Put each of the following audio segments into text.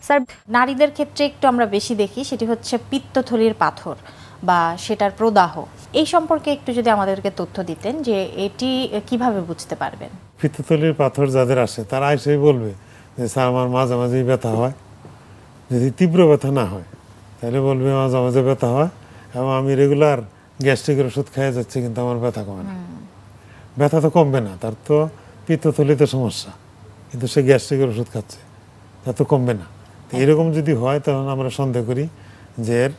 Sir, নারীদের ক্ষেত্রে একটু আমরা বেশি দেখি, সেটি হচ্ছে পিত্তথলির পাথর বা সেটার প্রদাহ। এই সম্পর্কে একটু যদি আমাদেরকে তথ্য দিতেন যে এটি কিভাবে বুঝতে পারবেন। পিত্তথলির পাথর যাদের আসে তারা এসেই বলবে যে স্যার আমার মাঝে মাঝেই ব্যথা হয়। যদি তীব্র ব্যথা না হয় তাহলে বলবে মাঝে মাঝে ব্যথা হয় এবং আমি রেগুলার গ্যাস্ট্রিকের ওষুধ খেয়ে যাচ্ছি কিন্তু আমার ব্যথা কমে না। ব্যথা তো কমবে না, তার তো পিত্তথলিতে সমস্যা, কিন্তু সে গ্যাস্ট্রিকের ওষুধ খাচ্ছে, তা তো কমবে না। তো এরকম যদি হয় তখন আমরা সন্দেহ করি যে এর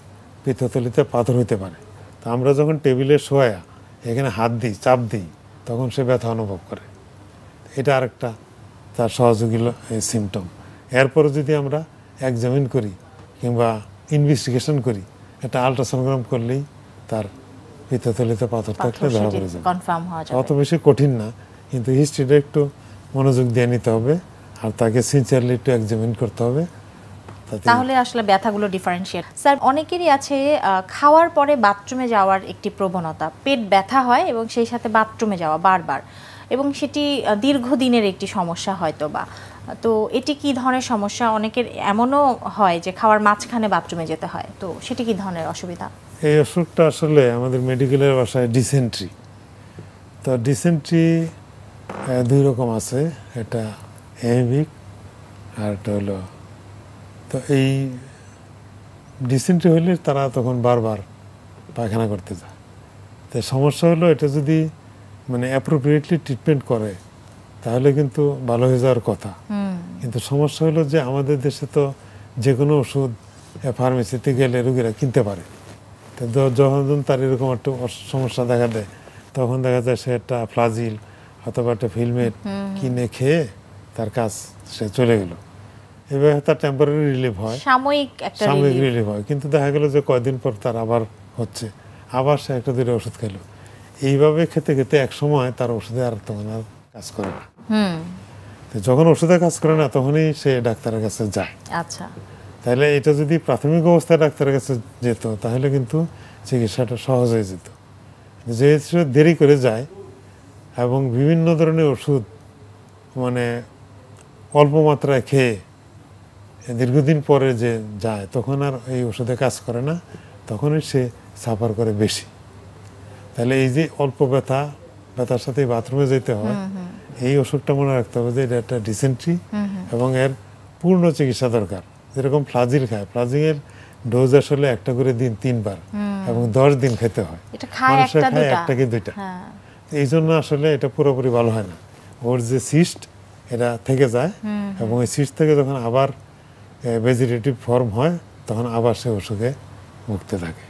পিত্তথলিতে পাথর হইতে পারে। তো আমরা যখন টেবিলে শোয়া এখানে হাত দিই, চাপ দিই, তখন সে ব্যথা অনুভব করে। এটা আরেকটা তার সহযোগী সিমটম। এরপরে যদি আমরা এক্সামিন করি কিংবা ইনভেস্টিগেশন করি, একটা আলট্রাসোনোগ্রাম করলেই তার পিত্তথলিতে পাথর থাকলে ধরা পড়ে যাবে। অত বেশি কঠিন না, কিন্তু হিস্ট্রিটা একটু মনোযোগ দিয়ে নিতে হবে আর তাকে সিনসিয়ারলি একটু এক্সামিন করতে হবে, তাহলে আসলে ব্যথাগুলো ডিফারেন্সিয়েট। স্যার, অনেকেরই আছে খাওয়ার পরে বাথরুমে যাওয়ার একটি প্রবণতা, পেট ব্যথা হয় এবং সেই সাথে বাথরুমে যাওয়া বারবার, এবং সেটি দীর্ঘদিনের একটি সমস্যা হয়তো বা। তো এটি কি ধরনের সমস্যা? অনেকের এমনও হয় যে খাওয়ার মাঝখানে বাথরুমে যেতে হয়, তো সেটি কি ধরনের অসুবিধা? এই অসুখটা আসলে আমাদের মেডিকেলের ভাষায় ডিসেন্ট্রি। তো ডিসেন্ট্রি দুই রকম আছে, এটা হেমিক আর একটা হলো, তো এই ডিসেন্ট্রি হইলে তারা তখন বারবার পায়খানা করতে যায়। তো সমস্যা হলো এটা যদি মানে অ্যাপ্রোপ্রিয়েটলি ট্রিটমেন্ট করে তাহলে কিন্তু ভালো হয়ে যাওয়ার কথা। কিন্তু সমস্যা হলো যে আমাদের দেশে তো যে কোনো ওষুধ ফার্মেসিতে গেলে রোগীরা কিনতে পারে। তো যখন তার এরকম একটা সমস্যা দেখা দেয় তখন দেখা যায় সে একটা ফ্লাজিল অথবা একটা ফিলমেট কিনে খেয়ে তার কাজ সে চলে গেল। এভাবে তার টেম্পোরারি রিলিফ হয়, সাময়িক রিলিফ হয়, কিন্তু দেখা গেল যে কয়েকদিন পর তার আবার হচ্ছে, আবার সে একটা দুটো ওষুধ খেলো। এইভাবে খেতে খেতে এক সময় তার ওষুধে আর তখন আর কাজ করে না। যখন ওষুধে কাজ করে না তখনই সে ডাক্তারের কাছে যায়। আচ্ছা, তাহলে এটা যদি প্রাথমিক অবস্থায় ডাক্তারের কাছে যেত তাহলে কিন্তু চিকিৎসাটা সহজ হয়ে যেত। যেহেতু দেরি করে যায় এবং বিভিন্ন ধরনের ওষুধ মানে অল্প মাত্রায় খেয়ে দীর্ঘদিন পরে যে যায় তখন আর এই ওষুধে কাজ করে না, তখনই সে সাফার করে বেশি। তাহলে এই যে অল্প ব্যথার সাথে বাথরুমে যেতে হয়, এই ওষুধটা মনে রাখতে হবে যে এটা একটা ডিসেন্ট্রি এবং এর পূর্ণ চিকিৎসা দরকার। যেরকম ফ্লাজিল খায়, ফ্লাজিলের ডোজ আসলে একটা করে দিন 3 বার এবং 10 দিন খেতে হয়। মানুষের খায় একটা কি দুইটা। এই জন্য আসলে এটা পুরোপুরি ভালো হয় না। ওর যে সিস্ট এটা থেকে যায় এবং এই সিস্ট থেকে যখন আবার ভেজিটেটিভ ফর্ম হয় তখন আবার সে অসুখে ভুগতে থাকে।